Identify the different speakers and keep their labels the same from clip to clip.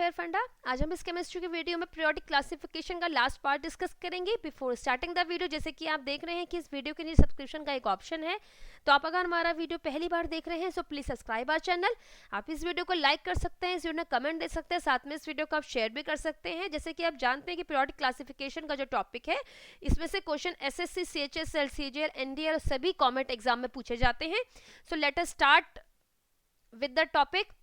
Speaker 1: Software फंडा। आज हम इस केमिस्ट्री की वीडियो में पीरियोडिक क्लासिफिकेशन का लास्ट पार्ट डिस्कस करेंगे। बिफोर स्टार्टिंग द वीडियो, जैसे कि आप देख रहे हैं कि इस वीडियो के नीचे सब्सक्रिप्शन का एक ऑप्शन है, तो आप अगर हमारा वीडियो पहली बार देख रहे हैं so please subscribe our channel. आप इस वीडियो को लाइक कर सकते हैं, इस वीडियो में कमेंट दे सकते हैं, साथ में इस वीडियो को आप शेयर भी कर सकते हैं। जैसे कि आप जानते हैं कि पीरियोडिक क्लासिफिकेशन का जो टॉपिक है, इसमें से question SSC, CHSL, CGL, NDA सभी कॉमेंट एग्जाम में पूछे जाते हैं। So let us start with the topic.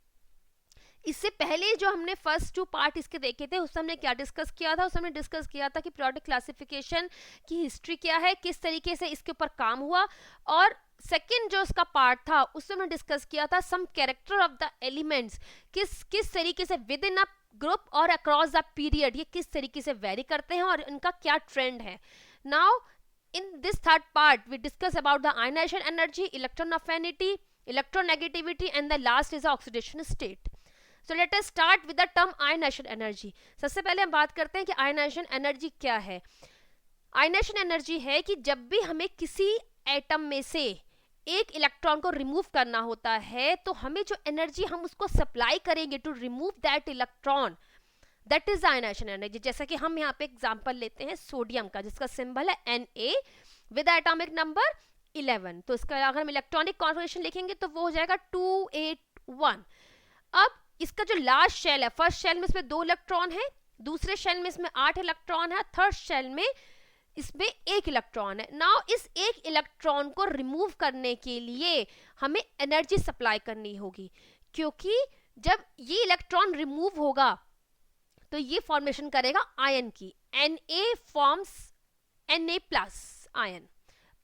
Speaker 1: इससे पहले जो हमने फर्स्ट 2 पार्ट इसके देखे थे, उसमें हमने क्या डिस्कस किया था? उसमें हमने डिस्कस किया था कि पीरियोडिक क्लासिफिकेशन की हिस्ट्री क्या है, किस तरीके से इसके ऊपर काम हुआ, और सेकंड जो उसका पार्ट था उसमें हमने डिस्कस किया था some character of the elements, किस तरीके से विद इन अ ग्रुप और अक्रॉस द पीरियड ये किस तरीके से वेरी करते हैं और इनका क्या ट्रेंड है। Now in this third part we discuss about the ionization energy, electron affinity, electronegativity and the last is oxidation state. So let us start with the term ionization energy। सबसे पहले हम बात करते हैं कि ionization energy क्या है। ionization energy है कि जब भी हमें किसी एटम में से एक इलेक्ट्रॉन को रिमूव करना होता है, तो हमें जो एनर्जी हम उसको सप्लाई करेंगे to remove that electron, that is ionisation energy. जैसा कि हम यहाँ पे एग्जांपल लेते हैं सोडियम का, जिसका सिंबल है Na विद एटॉमिक नंबर 11। तो इसका अगर हम इलेक्ट्रॉनिक कॉन्फिगरेशन लिखेंगे तो वो हो जाएगा 281। अब इसका जो लास्ट शेल है, फर्स्ट शेल में इसमें 2 इलेक्ट्रॉन है, दूसरे शेल में इसमें 8 इलेक्ट्रॉन है, थर्ड शेल में इसमें 1 इलेक्ट्रॉन है। नाउ इस 1 इलेक्ट्रॉन को रिमूव करने के लिए हमें एनर्जी सप्लाई करनी होगी, क्योंकि जब ये इलेक्ट्रॉन रिमूव होगा तो ये फॉर्मेशन करेगा आयन की। Na forms Na plus ion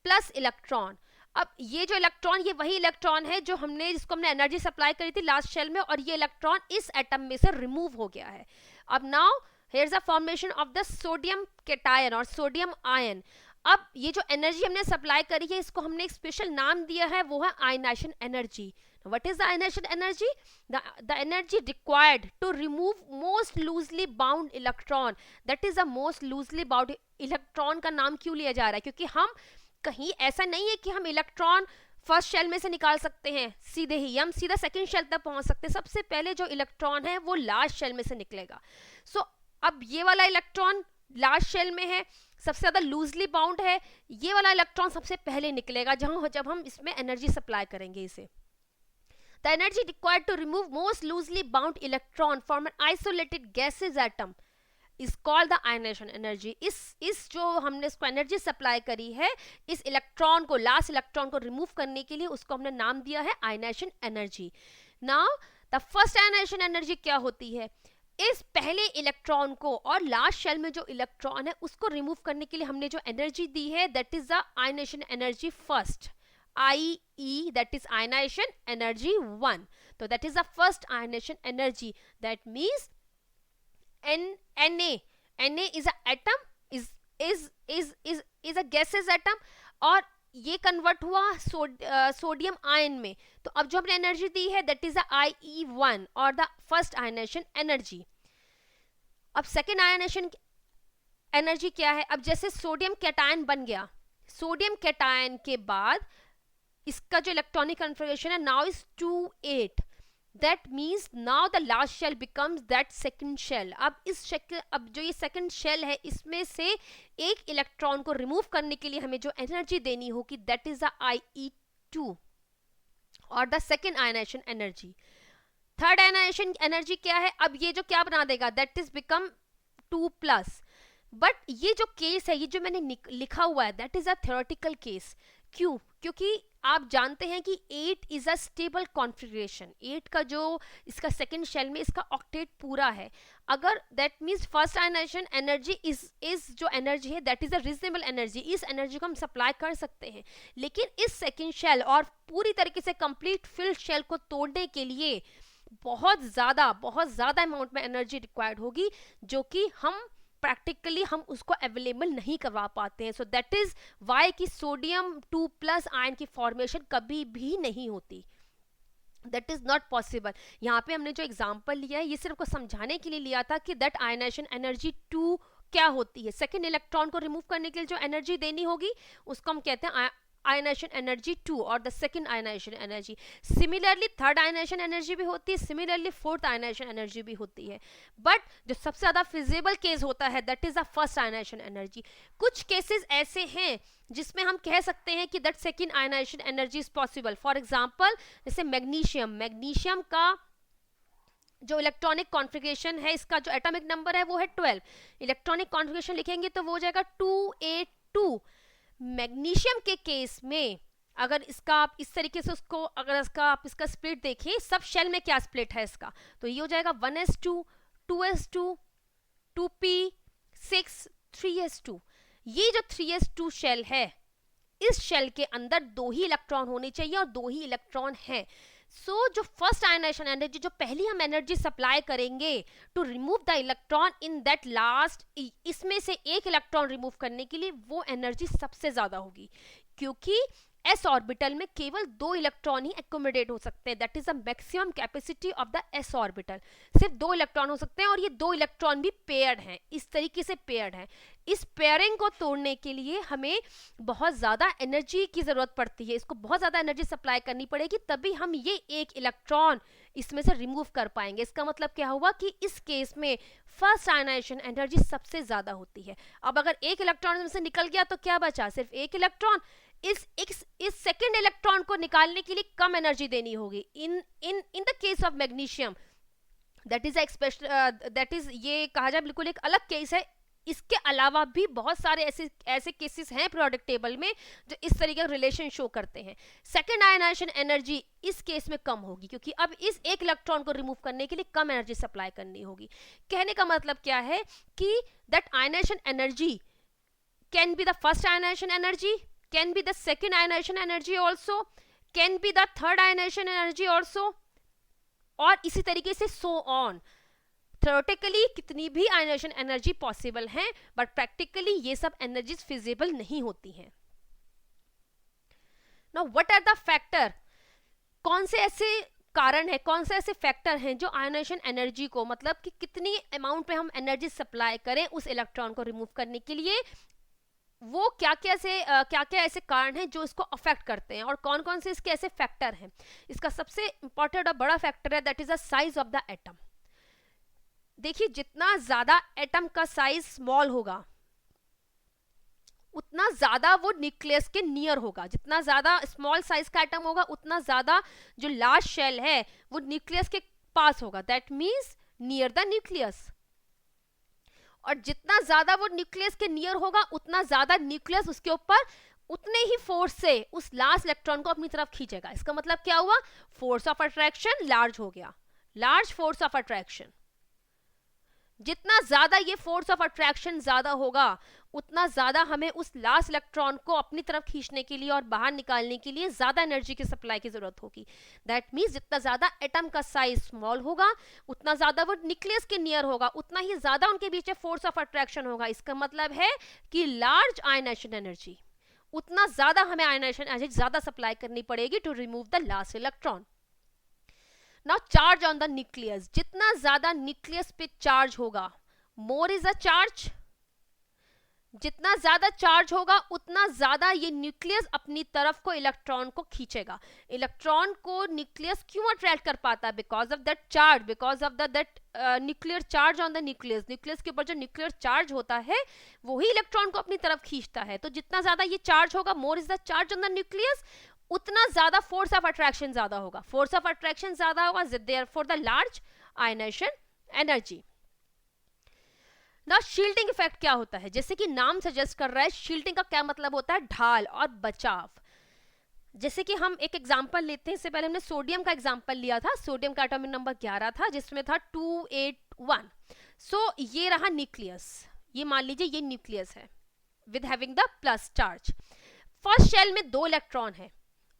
Speaker 1: plus electron. अब ये जो इलेक्ट्रॉन, ये वही इलेक्ट्रॉन है जो जिसको हमने एनर्जी सप्लाई करी थी लास्ट शेल में, और ये इलेक्ट्रॉन इस एटम में से रिमूव हो गया है। अब now here is the formation of the sodium cation और सोडियम आयन। अब ये जो एनर्जी हमने सप्लाई करी है, इसको हमने एक स्पेशल नाम दिया है, वो है ionisation energy. What is the ionization energy? The energy required to remove most loosely bound electron, that is the most loosely bound electron का नाम क्यों लिया जा रहा है? क्योंकि हम कहीं ऐसा नहीं है कि हम इलेक्ट्रॉन फर्स्ट शेल में से निकाल सकते हैं सीधे ही, हम सीधा सेकंड शेल तक पहुंच सकते हैं। सबसे पहले जो इलेक्ट्रॉन है वो लास्ट शेल में से निकलेगा। सो अब ये वाला इलेक्ट्रॉन लास्ट शेल में है, सबसे ज्यादा लूजली बाउंड है, ये वाला इलेक्ट्रॉन सबसे पहले निकलेगा जब हम इसमें एनर्जी सप्लाई करेंगे इसे। The energy required to remove most loosely bound electron from an isolated gaseous atom is called the ionization energy। इस जो हमने इसको एनर्जी सप्लाई करी है, इस इलेक्ट्रॉन को, लास्ट इलेक्ट्रॉन को रिमूव करने के लिए, उसको हमने नाम दिया है ionisation energy. Now the first ionisation energy क्या होती है? इस पहले इलेक्ट्रॉन को और लास्ट शेल में जो इलेक्ट्रॉन है उसको रिमूव करने के लिए हमने जो एनर्जी दी है, that is the ionization energy first, IE, that is ionization energy 1। So that is the first ionization energy। That means Na is a atom, is a gaseous atom, और ये कन्वर्ट हुआ सोडियम आयन में। तो अब जो हमने energy दी है, दैट इज द IE1 और द फर्स्ट आयनाइजेशन एनर्जी। अब सेकेंड आयनाइजेशन एनर्जी क्या है? अब जैसे सोडियम कैटायन बन गया, सोडियम कैटायन के बाद इसका जो इलेक्ट्रॉनिक कन्फिगरेशन है now is 2-8। That means now the last shell becomes that second shell. अब जो ये सेकंड शेल है, इसमें से एक इलेक्ट्रॉन को रिमूव करने के लिए हमें जो एनर्जी देनी होगी, दैट इज द IE2 और the second ionisation energy. Third ionisation energy क्या है? अब ये जो क्या बना देगा, दैट इज बिकम 2+। बट ये जो केस है, ये जो मैंने लिखा हुआ है, that is a theoretical case. क्यों? क्योंकि आप जानते हैं कि 8 इज अ स्टेबल कॉन्फ़िगरेशन। 8 का जो इसका सेकंड शेल में इसका ऑक्टेट पूरा है। अगर that means first ionisation energy is जो एनर्जी है, that is a reasonable energy. इस एनर्जी को हम सप्लाई कर सकते हैं, लेकिन इस सेकंड शेल और पूरी तरीके से कंप्लीट फिल्ड शेल को तोड़ने के लिए बहुत ज़्यादा अमाउंट में एनर्जी रिक्वायर्ड होगी, जो कि हम प्रैक्टिकली हम उसको अवेलेबल नहीं करवा पाते हैं। सो दैट इज वाई कि सोडियम 2+ आयन की फॉर्मेशन कभी भी नहीं होती, दैट इज नॉट पॉसिबल। यहाँ पे हमने जो एग्जांपल लिया है, ये सिर्फ को समझाने के लिए लिया था कि दैट आयनाइजेशन एनर्जी 2 क्या होती है। सेकेंड इलेक्ट्रॉन को रिमूव करने के लिए जो एनर्जी देनी होगी उसको हम कहते हैं आयनाइजेशन एनर्जी 2 और the second ionisation energy. Similarly third ionisation energy भी होती है, सिमिलरली फोर्थ आयनाइजेशन एनर्जी भी होती है, बट जो सबसे ज्यादा फिजिबल केस होता है that is the first ionisation energy. कुछ केसेस ऐसे हैं जिसमें हम कह सकते हैं कि that second ionisation energy is possible. For example जैसे मैग्नीशियम का जो इलेक्ट्रॉनिक कॉन्फ़िगरेशन है, इसका जो एटॉमिक नंबर है वो है 12, इलेक्ट्रॉनिक कॉन्फ़िगरेशन लिखेंगे तो वो हो जाएगा 2A2। मैग्नीशियम के केस में अगर इसका आप इस तरीके से उसको अगर आप इसका स्प्लिट देखिए, सब शेल में क्या स्प्लिट है इसका, तो ये हो जाएगा 1s2 2s2 2p6 3s2। ये जो 3s2 शेल है, इस शेल के अंदर 2 ही इलेक्ट्रॉन होने चाहिए और 2 ही इलेक्ट्रॉन है। सो जो फर्स्ट आयनाइजेशन एनर्जी, जो पहली हम एनर्जी सप्लाई करेंगे to remove the electron in that last, इसमें से एक इलेक्ट्रॉन रिमूव करने के लिए वो एनर्जी सबसे ज्यादा होगी, क्योंकि एस ऑर्बिटल में केवल 2 इलेक्ट्रॉन ही एकोमोडेट हो सकते हैं। That is the maximum capacity of the S orbital. सिर्फ 2 इलेक्ट्रॉन हो सकते हैं और ये 2 इलेक्ट्रॉन भी पेयर्ड हैं, इस तरीके से पेयर्ड हैं। इस पेयरिंग को तोड़ने के लिए हमें बहुत ज्यादा एनर्जी की जरूरत पड़ती है, इसको बहुत ज्यादा एनर्जी सप्लाई करनी पड़ेगी, तभी हम ये एक इलेक्ट्रॉन इसमें से रिमूव कर पाएंगे। इसका मतलब क्या हुआ कि इस केस में फर्स्ट आयनाइजेशन एनर्जी सबसे ज्यादा होती है। अब अगर एक इलेक्ट्रॉन इसमें से निकल गया तो क्या बचा, सिर्फ एक इलेक्ट्रॉन। इस सेकंड इलेक्ट्रॉन को निकालने के लिए कम एनर्जी देनी होगी। In the case of magnesium that is ये कहा जाए बिल्कुल एक अलग केस है। इसके अलावा भी बहुत सारे ऐसे केसेस हैं पीरियोडिक टेबल में जो इस तरीके का रिलेशन शो करते हैं। सेकंड आयनाइजेशन एनर्जी इस केस में कम होगी, क्योंकि अब इस एक इलेक्ट्रॉन को रिमूव करने के लिए कम एनर्जी सप्लाई करनी होगी। कहने का मतलब क्या है कि that ionisation energy can be the first ionisation energy, can be the second ionization energy also, can be the third ionization energy also, और इसी तरीके से so on। थ्योरेटिकली कितनी भी आयनाइजेशन एनर्जी पॉसिबल हैं, बट प्रैक्टिकली ये सब energies feasible नहीं होती हैं। Now what are the factor, कौन से ऐसे कारण है, कौन से ऐसे फैक्टर हैं जो आयनाइजेशन एनर्जी को, मतलब कि कितनी अमाउंट पे हम एनर्जी सप्लाई करें उस इलेक्ट्रॉन को रिमूव करने के लिए, वो क्या क्या ऐसे कारण हैं जो इसको अफेक्ट करते हैं और कौन कौन से इसके ऐसे फैक्टर हैं। इसका सबसे इंपॉर्टेंट और बड़ा फैक्टर है that is the size of the atom. देखिए जितना ज्यादा एटम का साइज स्मॉल होगा उतना ज्यादा वो न्यूक्लियस के नियर होगा। जितना ज्यादा स्मॉल साइज का एटम होगा उतना ज्यादा जो लार्ज शेल है वो न्यूक्लियस के पास होगा, that means near the nucleus. और जितना ज्यादा वो न्यूक्लियस के नियर होगा उतना ज्यादा न्यूक्लियस उसके ऊपर उतने ही फोर्स से उस लास्ट इलेक्ट्रॉन को अपनी तरफ खींचेगा। इसका मतलब क्या हुआ, फोर्स ऑफ अट्रैक्शन लार्ज हो गया, लार्ज फोर्स ऑफ अट्रैक्शन। जितना ज्यादा ये फोर्स ऑफ अट्रैक्शन ज्यादा होगा उतना ज्यादा हमें उस लास्ट इलेक्ट्रॉन को अपनी तरफ खींचने के लिए और बाहर निकालने के लिए ज्यादा एनर्जी की सप्लाई की जरूरत होगी। दैट मीन्स जितना ज्यादा एटम का साइज स्मॉल होगा उतना ज्यादा वो न्यूक्लियस के नियर होगा, उतना ही ज्यादा उनके बीच में फोर्स ऑफ अट्रैक्शन होगा। इसका मतलब है कि लार्ज आयनाइजेशन एनर्जी, उतना ज्यादा हमें आयनाइजेशन एनर्जी ज्यादा सप्लाई करनी पड़ेगी to remove the last electron. Now charge on the nucleus, जितना ज्यादा न्यूक्लियस पे चार्ज होगा मोर इज अ चार्ज, जितना ज्यादा चार्ज होगा उतना ज्यादा ये न्यूक्लियस अपनी तरफ को इलेक्ट्रॉन को खींचेगा। इलेक्ट्रॉन को न्यूक्लियस क्यों अट्रैक्ट कर पाता है, because of that charge, because of that nuclear charge on the nucleus. Nucleus के ऊपर जो न्यूक्लियर चार्ज होता है वही इलेक्ट्रॉन को अपनी तरफ खींचता है। तो जितना ज्यादा ये चार्ज होगा, मोर is the charge on the nucleus, उतना ज्यादा फोर्स ऑफ अट्रैक्शन ज्यादा होगा। फोर्स ऑफ अट्रैक्शन ज्यादा होगा, therefore the large ionisation energy. ना शील्डिंग इफेक्ट क्या होता है, जैसे कि नाम सजेस्ट कर रहा है, शील्डिंग का क्या मतलब होता है, ढाल और बचाव। जैसे कि हम एक एग्जांपल लेते हैं, इससे पहले हमने सोडियम का एग्जांपल लिया था। सोडियम का एटॉमिक नंबर 11 था जिसमें था 281। सो ये रहा न्यूक्लियस, ये मान लीजिए ये न्यूक्लियस है with having the plus charge. First shell में 2 इलेक्ट्रॉन है,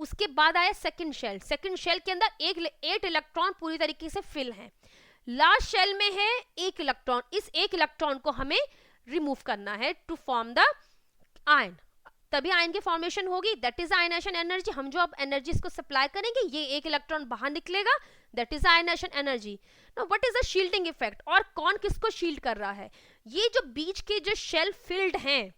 Speaker 1: उसके बाद आया सेकंड शेल। सेकंड शेल के अंदर 8 इलेक्ट्रॉन पूरी तरीके से फिल हैं। लास्ट शेल में है 1 इलेक्ट्रॉन, इस 1 इलेक्ट्रॉन को हमें रिमूव करना है टू फॉर्म द आयन, तभी आयन की फॉर्मेशन होगी। That is ionisation energy. हम जो अब एनर्जी इसको सप्लाई करेंगे, ये 1 इलेक्ट्रॉन बाहर निकलेगा, that is ionisation energy. Now what is the shielding effect, और कौन किसको शील्ड कर रहा है, ये जो बीच के जो शेल फिल्ड हैं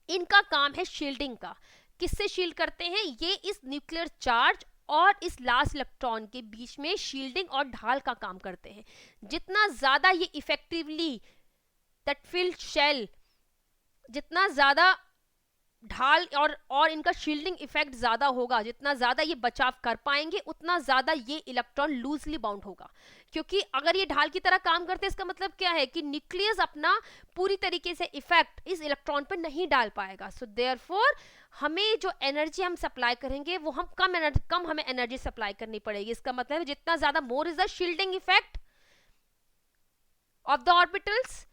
Speaker 1: इनका काम है शील्डिंग का। किससे शील्ड करते हैं? ये इस न्यूक्लियर चार्ज और इस लास्ट इलेक्ट्रॉन के बीच में शील्डिंग और ढाल का काम करते हैं। जितना ज्यादा ये इफेक्टिवली दैट फिल्ड शेल, जितना ज्यादा ढाल और इनका शील्डिंग इफेक्ट ज्यादा होगा, जितना ज्यादा ये बचाव कर पाएंगे, उतना ज्यादा ये इलेक्ट्रॉन लूजली बाउंड होगा। क्योंकि अगर ये ढाल की तरह काम करते हैं, इसका मतलब क्या है कि न्यूक्लियस अपना पूरी तरीके से इफेक्ट इस इलेक्ट्रॉन पर नहीं डाल पाएगा। सो देयरफॉर हमें जो एनर्जी हम सप्लाई करेंगे वो हम कम हमें एनर्जी सप्लाई करनी पड़ेगी। इसका मतलब है जितना ज्यादा more is the shielding effect of the orbitals,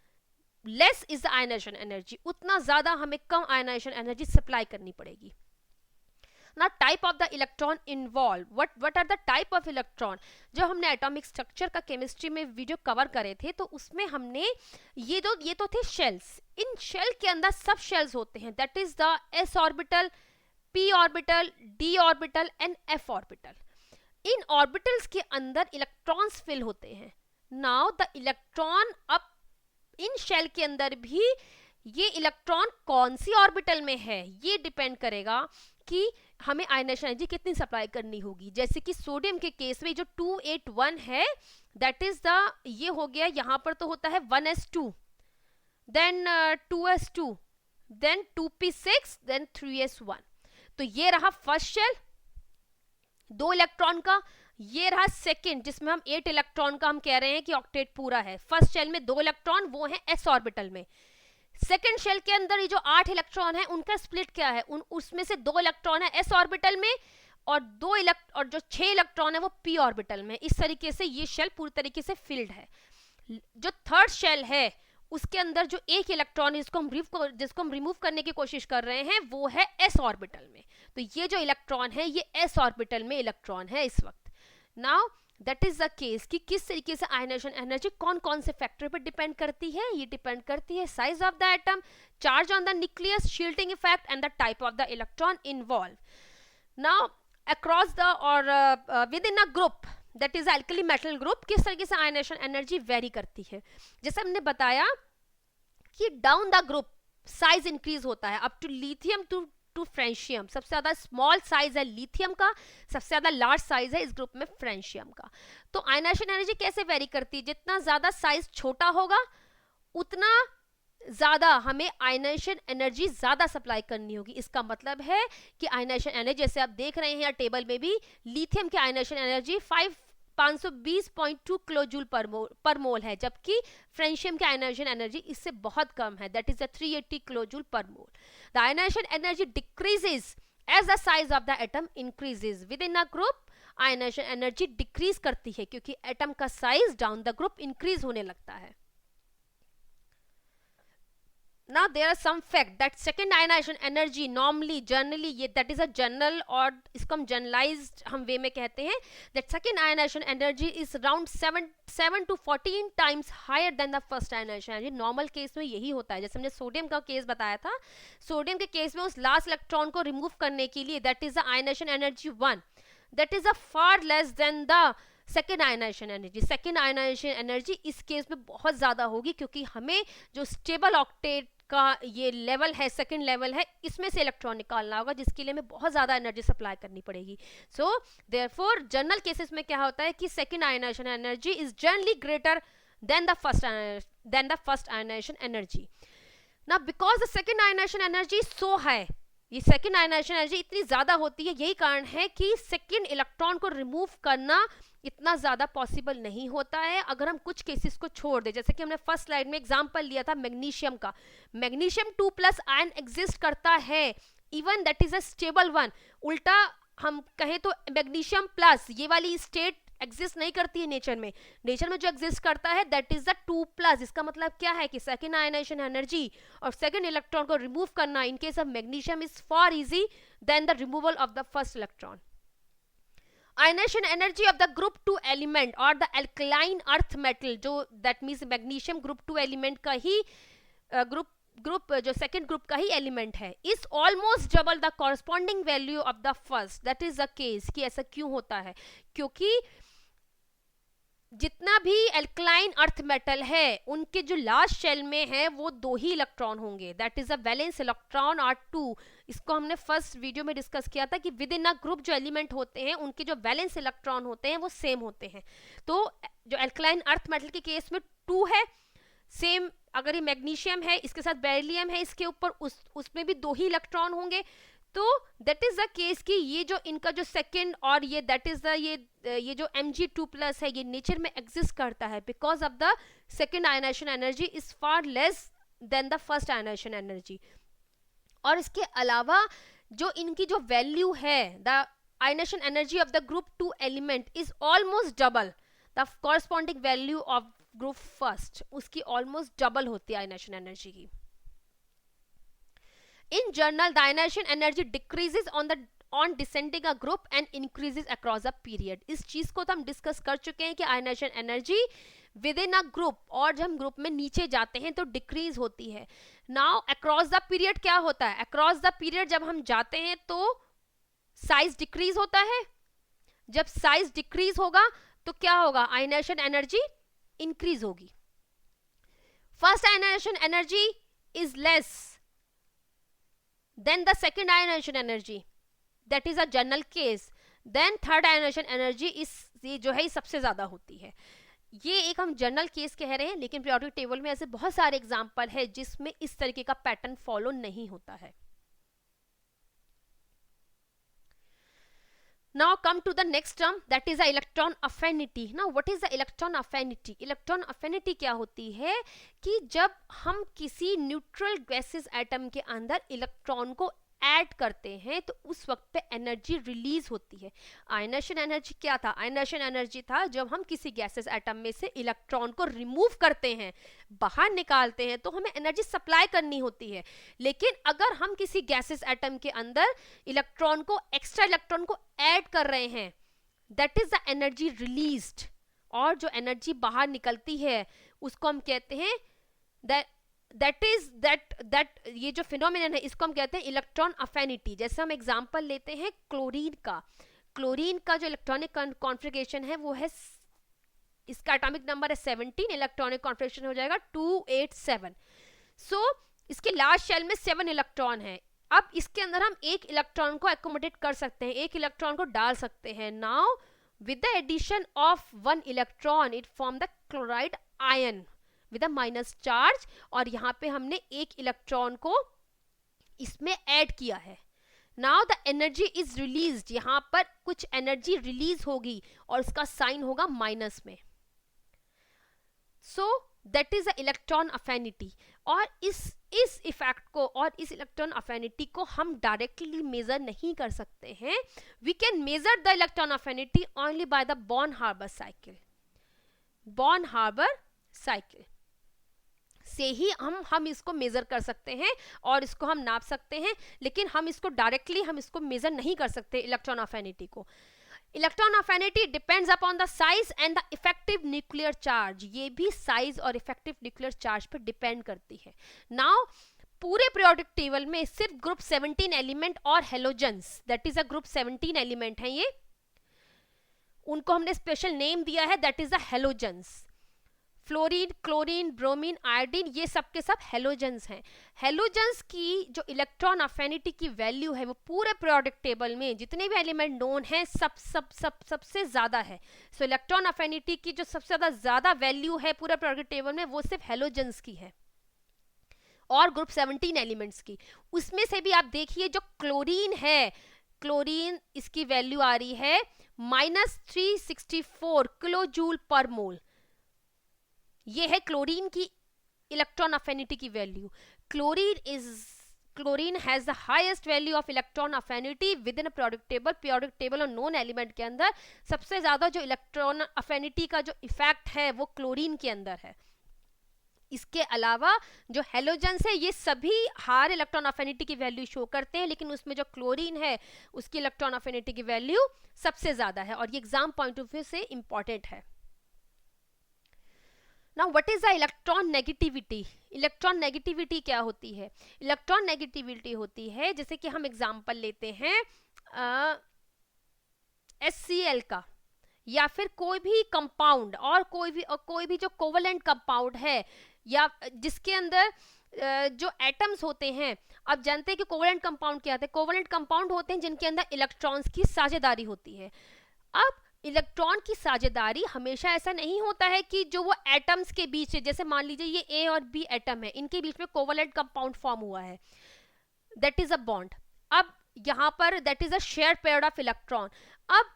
Speaker 1: less is the ionization energy, उतना ज्यादा हमें कम आयनाइजेशन एनर्जी सप्लाई करनी पड़ेगी। ना type of the electron involve, what are the type of electron? जब हमने एटॉमिक स्ट्रक्चर का केमिस्ट्री में वीडियो कवर करे थे तो उसमें हमने ये तो थे शेल्स। इन शेल के अंदर सब शेल्स होते हैं, that is the S orbital, P orbital, D orbital and F orbital. In orbitals के अंदर इलेक्ट्रॉन्स फिल होते हैं। नाउ द इलेक्ट्रॉन अब इन शेल के अंदर भी ये इलेक्ट्रॉन कौन सी ऑर्बिटल में है ये डिपेंड करेगा कि हमें आयनाइजेशन एनर्जी कितनी सप्लाई करनी होगी। जैसे कि सोडियम के केस में जो 281 है, दैट इज द, ये हो गया, यहां पर तो होता है 1s2, then 2s2, then 2p6, then 3s1। तो ये रहा फर्स्ट शेल 2 इलेक्ट्रॉन का, ये रहा सेकंड जिसमें हम 8 इलेक्ट्रॉन का हम कह रहे हैं कि ऑक्टेट पूरा है। फर्स्ट शेल में 2 इलेक्ट्रॉन वो है एस ऑर्बिटल में। सेकंड शेल के अंदर ये जो 8 इलेक्ट्रॉन है उनका स्प्लिट क्या है, उसमें से 2 इलेक्ट्रॉन है एस ऑर्बिटल में और जो 6 इलेक्ट्रॉन है वो पी ऑर्बिटल में। इस तरीके से ये शेल पूरी तरीके से फिल्ड है। जो थर्ड शेल है उसके अंदर जो 1 इलेक्ट्रॉन जिसको हम रिमूव करने की कोशिश कर रहे हैं वो है एस ऑर्बिटल में। तो ये जो इलेक्ट्रॉन है ये एस ऑर्बिटल में इलेक्ट्रॉन है इस वक्त। Now that is the case कि किस तरीके से आयनाइजेशन एनर्जी कौन कौन से फैक्टर पर डिपेंड करती है। ये डिपेंड करती है size of the atom, charge on the nucleus, shielding effect and the type of the electron involve. Now across the और within a group that is alkali metal group, किस तरीके से ionization energy very करती है। जैसे हमने बताया कि down the group size increase होता है up to lithium to francium. सबसे ज्यादा स्मॉल साइज है लिथियम का, सबसे ज्यादा लार्ज साइज है इस ग्रुप में फ्रेंशियम का। तो आयनाइजेशन एनर्जी कैसे वेरी करती है? जितना ज्यादा साइज छोटा होगा उतना ज्यादा हमें आयनाइजेशन एनर्जी ज्यादा सप्लाई करनी होगी। इसका मतलब है कि आयनाइजेशन एनर्जी जैसे आप देख रहे हैं यहाँ टेबल में भी, लिथियम की आयनाइजेशन एनर्जी 520.2 किलोजूल पर मोल है, जबकि फ्रेंशियम की आयनाइजेशन एनर्जी इससे बहुत कम है, that is 380 kilojoule per mole. The ionization energy decreases as the size of the atom increases. Within a group ionization energy decrease करती है क्योंकि एटम का size down the group increase होने लगता है। Now there are some fact that second ionization energy generally ये that is a general और इसको हम generalized हम way में कहते हैं that second ionization energy is around 7 to 14 times higher than the first ionization energy। normal case में यही होता है। जैसे हमने सोडियम का केस बताया था, सोडियम के केस में उस लास्ट इलेक्ट्रॉन को रिमूव करने के लिए that is the ionization energy 1 that is a far less than the second ionisation energy. Second ionisation energy इस केस में बहुत ज्यादा होगी क्योंकि हमें जो स्टेबल ऑक्टेट का ये लेवल है, सेकेंड लेवल है, इसमें से इलेक्ट्रॉन निकालना होगा जिसके लिए हमें बहुत ज्यादा एनर्जी सप्लाई करनी पड़ेगी। सो देयरफॉर जनरल केसेस में क्या होता है कि second ionisation energy is generally greater than the first ionisation energy. Now because the second ionisation energy is so high, ये सेकेंड आयनाइजेशन एनर्जी इतनी ज्यादा होती है, यही कारण है कि सेकेंड इलेक्ट्रॉन को रिमूव करना इतना ज्यादा पॉसिबल नहीं होता है अगर हम कुछ केसेस को छोड़ दें। जैसे कि हमने फर्स्ट स्लाइड में एग्जांपल लिया था मैग्नीशियम का। मैग्नीशियम 2+ आयन एग्जिस्ट करता है, even that is a stable one. उल्टा हम कहें तो मैग्नीशियम प्लस ये वाली स्टेट एग्जिस्ट नहीं करती है नेचर में। नेचर में जो एग्जिस्ट करता है दैट इज द 2+। इसका मतलब क्या है कि सेकेंड आयनाइजेशन एनर्जी और सेकेंड इलेक्ट्रॉन को रिमूव करना in case of magnesium is far easy than the removal of the first electron. Ionisation energy of the group 2 element और द एल्कलाइन अर्थ मेटल, जो that means magnesium group 2 element का ही group जो second group का ही element है, is almost double the corresponding value of the first. That is the case. कि ऐसा क्यों होता है? क्योंकि जितना भी एल्कलाइन अर्थ मेटल है उनके जो लास्ट शेल में है वो 2 ही इलेक्ट्रॉन होंगे, that is a valence electron और 2। इसको हमने फर्स्ट वीडियो में डिस्कस किया था कि विद इन अ ग्रुप जो एलिमेंट होते हैं उनके जो वैलेंस इलेक्ट्रॉन होते हैं वो सेम होते हैं। तो जो एल्कलाइन अर्थ मेटल के केस में 2 है सेम, अगर ये मैग्नीशियम है इसके साथ बेरिलियम है इसके ऊपर, उसमें भी 2 ही इलेक्ट्रॉन होंगे। तो दैट इज द केस कि ये जो इनका जो सेकंड और ये दैट इज द ये जो Mg2+ है ये नेचर में एग्जिस्ट करता है because of the second ionisation energy is far less than the first ionisation energy. और इसके अलावा जो इनकी जो वैल्यू है, the ionization energy of the group 2 element is almost double the corresponding value of group first, उसकी almost double होती है आयनाइजेशन एनर्जी की। In general, the ionization energy decreases on descending a group and increases across a period. इस चीज को तो हम discuss कर चुके हैं कि ionisation energy within a group, और जब हम ग्रुप में नीचे जाते हैं तो डिक्रीज होती है। नाउ अक्रॉस द पीरियड क्या होता है? अक्रॉस द पीरियड जब हम जाते हैं तो साइज डिक्रीज होता है। जब साइज डिक्रीज होगा तो क्या होगा? आयनाइजेशन एनर्जी इंक्रीज होगी। First ionisation energy is less then the second ionization energy, that is a general case, then third ionization energy is ये जो है सबसे ज्यादा होती है। ये एक हम जनरल केस कह रहे हैं, लेकिन पीरियोडिक टेबल में ऐसे बहुत सारे एग्जांपल है जिसमें इस तरीके का पैटर्न फॉलो नहीं होता है। Now come to the next term, that is the electron affinity. Now what is the electron affinity? Electron affinity क्या होती है कि जब हम किसी न्यूट्रल गैसेस एटम के अंदर इलेक्ट्रॉन को ऐड करते हैं तो उस वक्त पे एनर्जी रिलीज होती है। आयनाइजेशन एनर्जी क्या था? आयनाइजेशन एनर्जी था जब हम किसी गैसेस एटम में से इलेक्ट्रॉन को रिमूव करते हैं, बाहर निकालते हैं, तो हमें एनर्जी सप्लाई करनी होती है। लेकिन अगर हम किसी गैसेस एटम के अंदर इलेक्ट्रॉन को, एक्स्ट्रा इलेक्ट्रॉन को ऐड कर रहे हैं, that is the energy released. और जो एनर्जी बाहर निकलती है उसको हम कहते हैं दैट ये जो फिनोमिनन है इसको हम कहते हैं इलेक्ट्रॉन अफिनिटी। जैसे हम एग्जांपल लेते हैं क्लोरीन का जो इलेक्ट्रॉनिक कॉन्फ़िगरेशन है वो है, इसका एटॉमिक नंबर है 17, इलेक्ट्रॉनिक कॉन्फ़िगरेशन हो जाएगा 287। सो इसके लास्ट शेल में 7 इलेक्ट्रॉन है। अब इसके अंदर हम एक इलेक्ट्रॉन को एकोमोडेट कर सकते हैं, एक इलेक्ट्रॉन को डाल सकते हैं। Now with the addition of 1 electron it form the chloride ion with a minus charge, और यहाँ पे हमने एक इलेक्ट्रॉन को इसमें ऐड किया है। Now the energy is released, यहाँ पर कुछ एनर्जी रिलीज होगी और इसका साइन होगा माइनस में। So that is the electron affinity. और इस इफेक्ट को और इस इलेक्ट्रॉन अफिनिटी को हम डायरेक्टली मेजर नहीं कर सकते हैं। We can measure the electron affinity only by the Born Haber cycle. Born Haber cycle से ही हम इसको मेजर कर सकते हैं और इसको हम नाप सकते हैं, लेकिन हम इसको डायरेक्टली हम इसको मेजर नहीं कर सकते इलेक्ट्रॉन अफिनिटी को। Electron affinity depends upon the size and the effective nuclear charge. ये भी साइज और इफेक्टिव न्यूक्लियर चार्ज पर डिपेंड करती है। नाउ पूरे पीरियोडिक टेबल में सिर्फ ग्रुप 17 एलिमेंट और halogens, that is a group 17 element है, ये उनको हमने स्पेशल नेम दिया है, that is the halogens. Fluorine, chlorine, bromine, iodine, ये सब के सब हेलोजेंस हैं। हेलोजेंस की जो इलेक्ट्रॉन अफिनिटी की वैल्यू है वो पूरे पीरियोडिक टेबल में जितने भी एलिमेंट नोन हैं सबसे ज्यादा है। सो इलेक्ट्रॉन अफिनिटी की जो सबसे ज्यादा वैल्यू है पूरे पीरियोडिक टेबल में वो सिर्फ हेलोजेंस की है और ग्रुप 17 एलिमेंट्स की। उसमें से भी आप देखिए जो क्लोरीन है, क्लोरीन इसकी वैल्यू आ रही है -364 किलो जूल पर मोल। ये है क्लोरीन की इलेक्ट्रॉन अफिनिटी की value. Chlorine has the highest value of electron affinity with in periodic table और नॉन एलिमेंट के अंदर सबसे ज्यादा जो इलेक्ट्रॉन अफिनिटी का जो इफेक्ट है वो क्लोरीन के अंदर है। इसके अलावा जो हेलोजेंस है ये सभी हायर इलेक्ट्रॉन अफिनिटी की वैल्यू शो करते हैं, लेकिन उसमें जो क्लोरीन है उसकी इलेक्ट्रॉन अफिनिटी की वैल्यू सबसे ज्यादा है, और ये एग्जाम पॉइंट ऑफ व्यू से इंपॉर्टेंट है। Now what is the electron negativity? Electron negativity क्या होती है? इलेक्ट्रॉन नेगेटिविटी होती है, जैसे कि हम एग्जांपल लेते हैं HCl का। या फिर कोई भी कंपाउंड और कोई भी जो कोवलेंट कंपाउंड है या जिसके अंदर जो एटम्स होते हैं, अब जानते हैं कि कोवलेंट कंपाउंड क्या होते हैं। कोवलेंट कंपाउंड होते हैं जिनके अंदर इलेक्ट्रॉन्स की साझेदारी होती है। अब इलेक्ट्रॉन की साझेदारी हमेशा ऐसा नहीं होता है कि जो वो एटम्स के बीच है, जैसे मान लीजिए ये ए और बी एटम है, इनके बीच में कोवलेंट कंपाउंड फॉर्म हुआ है, दैट इज अ बॉन्ड। अब यहां पर that is a shared pair of electron. अब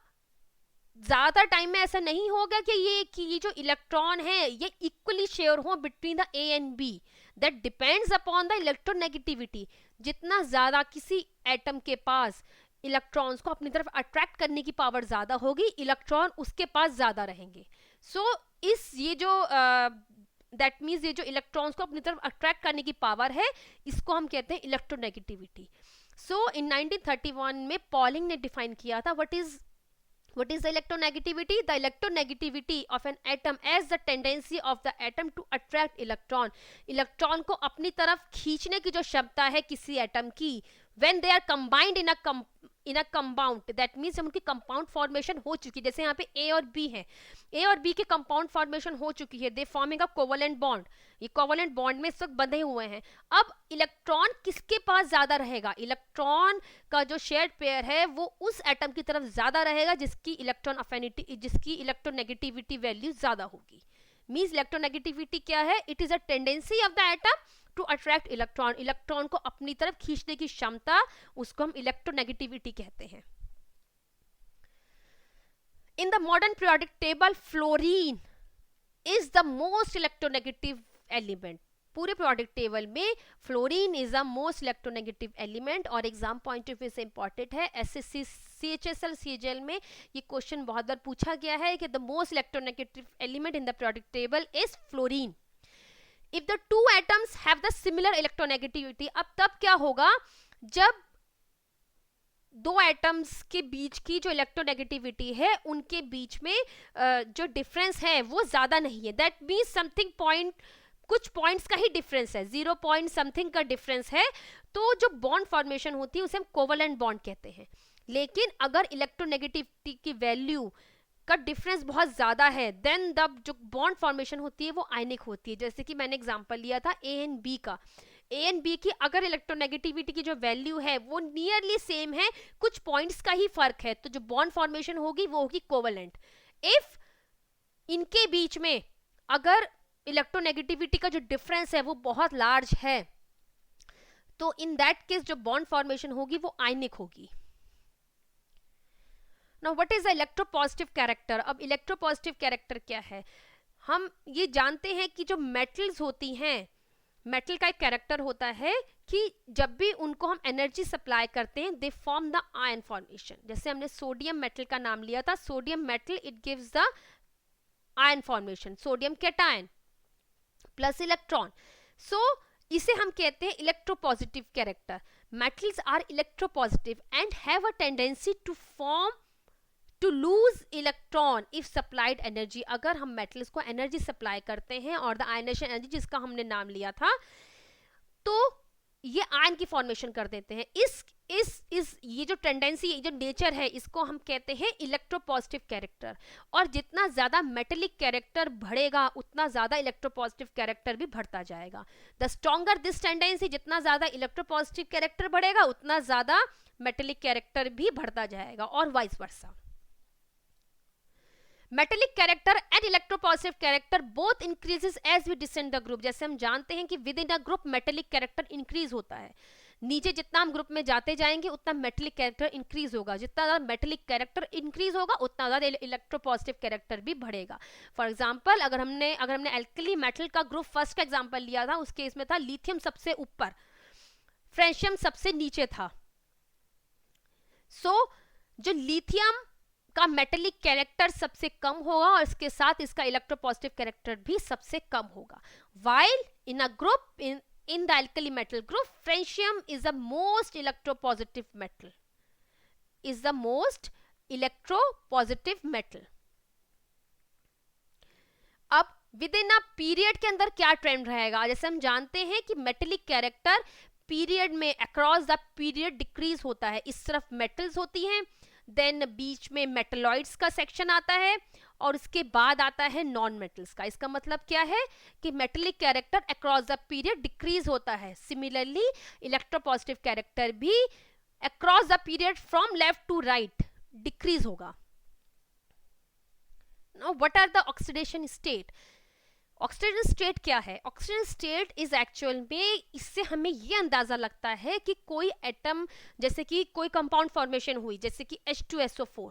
Speaker 1: ज्यादा टाइम में ऐसा नहीं होगा कि ये जो इलेक्ट्रॉन है ये इक्वली शेयर हो between the A and B. That depends upon the electronegativity. जितना ज्यादा किसी एटम के पास इलेक्ट्रॉन्स को अपनी तरफ अट्रैक्ट करने की पावर ज्यादा होगी, इलेक्ट्रॉन उसके पास ज्यादा रहेंगे। सो ये जो दैट मीन्स ये जो इलेक्ट्रॉन्स को अपनी तरफ अट्रैक्ट करने की पावर है, इसको हम कहते हैं इलेक्ट्रोनेगेटिविटी। सो इन 1931 में पॉलिंग ने डिफाइन किया था what is the electronegativity? The electronegativity of an atom as the tendency of the atom to attract electron. Electron को अपनी तरफ खींचने की जो क्षमता है किसी एटम की, when they are combined in a compound, that means उनकी कंपाउंड फॉर्मेशन हो चुकी है। जैसे यहाँ पे ए और बी है, ए और बी की कंपाउंड फॉर्मेशन हो चुकी है, दे फॉर्मिंग अ कोवलेंट बॉन्ड। ये कोवलेंट बॉन्ड में इस वक्त बंधे हुए हैं। अब इलेक्ट्रॉन किसके पास ज्यादा रहेगा? इलेक्ट्रॉन का जो शेयर्ड पेयर है वो उस एटम की तरफ ज्यादा रहेगा जिसकी इलेक्ट्रॉन अफिनिटी, जिसकी इलेक्ट्रोनेगेटिविटी वैल्यू ज्यादा होगी। मींस इलेक्ट्रोनेगेटिविटी क्या है? It is a tendency of the atom to attract electron. Electron को अपनी तरफ खींचने की क्षमता, उसको हम इलेक्ट्रोनेगेटिविटी कहते हैं। In the modern periodic table fluorine is the most electronegative element. पूरे पीरियोडिक टेबल में fluorine is the most electronegative element. और एग्जाम पॉइंट ऑफ व्यू से इंपॉर्टेंट है। एसएससी CHSL CGL में ये क्वेश्चन बहुत बार पूछा गया है कि the most electronegative element in the periodic table is fluorine. If the two atoms have the similar electronegativity, अब तब क्या होगा? जब दो एटम्स के बीच की जो इलेक्ट्रोनेगेटिविटी है उनके बीच में जो डिफरेंस है वो ज्यादा नहीं है। दैट मीन्स समथिंग पॉइंट, कुछ पॉइंट्स का ही डिफरेंस है, 0 पॉइंट समथिंग का डिफरेंस है, तो जो बॉन्ड फॉर्मेशन होती है उसे हम कोवलेंट बॉन्ड कहते हैं। लेकिन अगर इलेक्ट्रोनेगेटिविटी की वैल्यू का डिफरेंस बहुत ज्यादा है, देन द जो बॉन्ड फॉर्मेशन होती है वो आयनिक होती है। जैसे कि मैंने एग्जांपल लिया था ए एंड बी का। ए एंड बी की अगर इलेक्ट्रोनेगेटिविटी की जो वैल्यू है वो नियरली सेम है, कुछ पॉइंट्स का ही फर्क है, तो जो बॉन्ड फॉर्मेशन होगी वो होगी कोवलेंट। इफ इनके बीच में अगर इलेक्ट्रोनेगेटिविटी का जो डिफरेंस है वो बहुत लार्ज है, तो इन दैट केस जो बॉन्ड फॉर्मेशन होगी वो आयनिक होगी। Now what is the electropositive character? अब इलेक्ट्रोपॉजिटिव कैरेक्टर क्या है? हम ये जानते हैं कि जो मेटल्स होती हैं, मेटल का एक कैरेक्टर होता है कि जब भी उनको हम एनर्जी सप्लाई करते हैं they form the ion formation. जैसे हमने सोडियम मेटल का नाम लिया था, sodium metal it gives the ion formation, sodium cation plus electron. So इसे हम कहते हैं electropositive character. Metals are electropositive and have a tendency to form to lose electron if supplied energy. अगर हम मेटल्स को एनर्जी सप्लाई करते हैं और द आयनेशन एनर्जी जिसका हमने नाम लिया था, तो ये आयन की फॉर्मेशन कर देते हैं। ये जो टेंडेंसी, ये जो नेचर है, इसको हम कहते हैं इलेक्ट्रोपॉजिटिव कैरेक्टर। और जितना ज्यादा मेटेलिक कैरेक्टर बढ़ेगा उतना ज्यादा इलेक्ट्रोपॉजिटिव कैरेक्टर भी बढ़ता जाएगा। द स्ट्रॉन्गर दिस टेंडेंसी, जितना ज्यादा इलेक्ट्रोपॉजिटिव कैरेक्टर बढ़ेगा उतना ज्यादा मेटेलिक कैरेक्टर भी बढ़ता जाएगा, और vice versa. Metallic character and electropositive character both increases as we descend the group. जैसे हम जानते हैं कि within a group metallic character increase होता है, नीचे जितना हम ग्रुप में जाते जाएंगे उतना मेटेलिक कैरेक्टर इंक्रीज होगा। जितना ज्यादा मेटेलिक कैरेक्टर इंक्रीज होगा उतना ज्यादा इलेक्ट्रोपॉजिटिव कैरेक्टर भी बढ़ेगा। फॉर एग्जांपल अगर हमने एल्कली मेटल का ग्रुप फर्स्ट का एग्जांपल लिया था, उस केस में था लिथियम सबसे ऊपर, फ्रेंशियम सबसे नीचे था। सो जो लिथियम का मेटेलिक कैरेक्टर सबसे कम होगा और इसके साथ इसका इलेक्ट्रोपॉजिटिव कैरेक्टर भी सबसे कम होगा। while in a group in the alkali metal group, francium is the most electropositive metal, is the most electropositive metal. अब विद इन अ पीरियड के अंदर क्या ट्रेंड रहेगा? जैसे हम जानते हैं कि मेटेलिक कैरेक्टर पीरियड में अक्रॉस द पीरियड डिक्रीज होता है। इस तरफ मेटल्स होती हैं, देन बीच में मेटलॉइड्स का सेक्शन आता है, और उसके बाद आता है नॉन मेटल्स का। इसका मतलब क्या है कि metallic character across the period decrease होता है। सिमिलरली इलेक्ट्रोपॉजिटिव कैरेक्टर भी across the period from left to right decrease होगा। Now what are the oxidation state? Oxidation state क्या है? ऑक्सीडेशन स्टेट इज एक्चुअल में, इससे हमें ये अंदाजा लगता है कि कोई एटम, जैसे कि कोई कंपाउंड फॉर्मेशन हुई, जैसे कि H2SO4,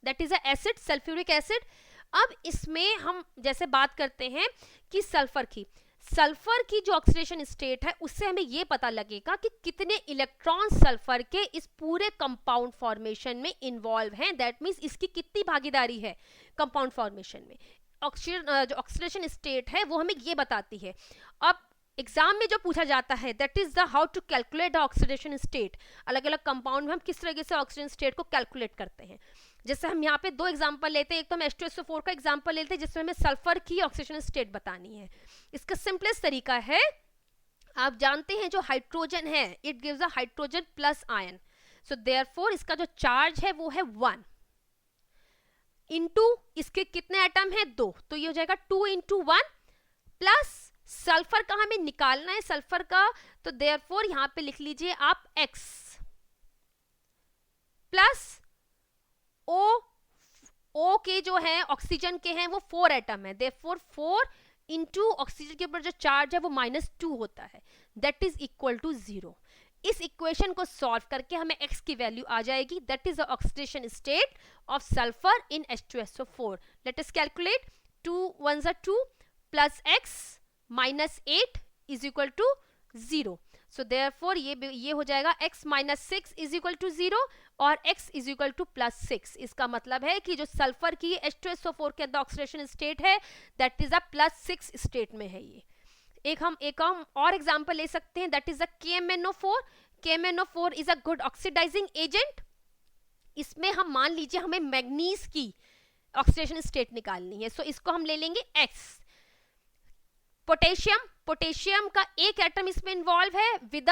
Speaker 1: that is a acid, sulphuric acid. अब इसमें हम जैसे बात करते हैं कि सल्फर की जो ऑक्सीडेशन स्टेट है, उससे हमें ये पता लगेगा कि कितने इलेक्ट्रॉन सल्फर के इस पूरे कंपाउंड फॉर्मेशन में इन्वॉल्व हैं। दैट मीन्स इसकी कितनी भागीदारी है कंपाउंड फॉर्मेशन में। जो ऑक्सीडेशन स्टेट है वो हमें ये बताती है। अब एग्जाम में जो पूछा जाता है that is the how to calculate the oxidation state. अलग अलग कंपाउंड में हम किस तरीके से ऑक्सीजन स्टेट को कैलकुलेट करते हैं। जैसे हम यहाँ पे दो एग्जांपल लेते हैं, एक तो हम H2SO4 का एग्जांपल लेते हैं जिसमें हमें सल्फर की ऑक्सीडेशन स्टेट बतानी है। इसका सिंपलेस्ट तरीका है, आप जानते हैं जो हाइड्रोजन है, it gives a hydrogen plus ion, so therefore इसका जो चार्ज है वो है 1 इंटू इसके कितने एटम है 2, तो ये हो जाएगा 2 इंटू 1 प्लस सल्फर का हमें निकालना है सल्फर का, तो देयरफॉर यहां पे लिख लीजिए आप X प्लस O के जो है ऑक्सीजन के हैं वो 4 एटम है, देयरफॉर 4 इंटू ऑक्सीजन के ऊपर जो चार्ज है वो -2 होता है, दैट इज इक्वल टू 0। इस इक्वेशन को सॉल्व करके हमें x की वैल्यू आ जाएगी, that is the oxidation state of sulphur in H2SO4। Let us calculate, 2 1 are 2 plus x minus 8 is equal to 0। So therefore ये हो जाएगा x minus 6 is equal to 0 और x is equal to plus 6। इसका मतलब है कि जो sulphur की H2SO4 के अंदर ऑक्सीडेशन स्टेट है दैट इज अ +6 स्टेट में है ये। एक हम और एग्जांपल ले सकते हैं, that is the KMnO4। KMnO4 is a good oxidising agent. इसमें हम मान लीजिए हमें मैग्नीज की ऑक्सीडेशन स्टेट निकालनी है, सो इसको हम ले लेंगे X। पोटेशियम का एक एटम इसमें इन्वॉल्व है विद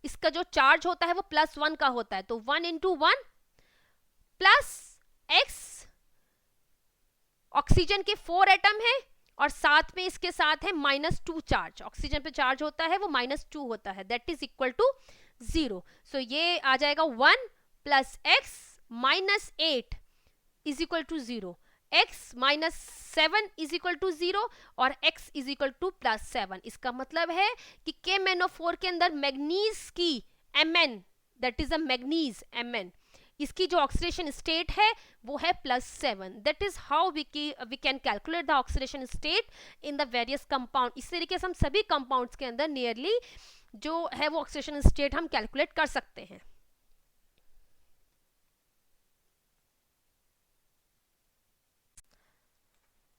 Speaker 1: इसका जो चार्ज होता है वो +1 का होता है, तो 1 इंटू 1 प्लस X। ऑक्सीजन के 4 एटम है और साथ में इसके साथ है -2 चार्ज, ऑक्सीजन पे चार्ज होता है वो -2 होता है, that is equal to 0। So ये आ जाएगा 1 plus x minus 8 is equal to 0, x minus 7 is equal to 0 और x इज इक्वल टू +7। इसका मतलब है कि KMnO4 के अंदर मैग्नीज की Mn, that is a manganese Mn, इसकी जो ऑक्सीडेशन स्टेट है वो है +7। That is how we can calculate the oxidation state in the various compound. इस तरीके से हम सभी कंपाउंड्स के अंदर नियरली जो है वो ऑक्सीडेशन स्टेट हम कैलकुलेट कर सकते हैं।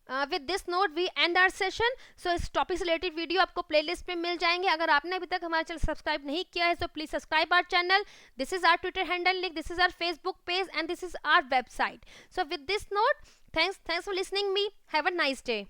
Speaker 1: With this note we end our session. So इस टॉपिक से रिलेटेड वीडियो आपको प्लेलिस्ट में मिल जाएंगे। अगर आपने अभी तक हमारा चैनल सब्सक्राइब नहीं किया है तो please subscribe our channel. This is our Twitter handle link, this is our Facebook page and this is our website. So with this note, thanks for listening me, have a nice day.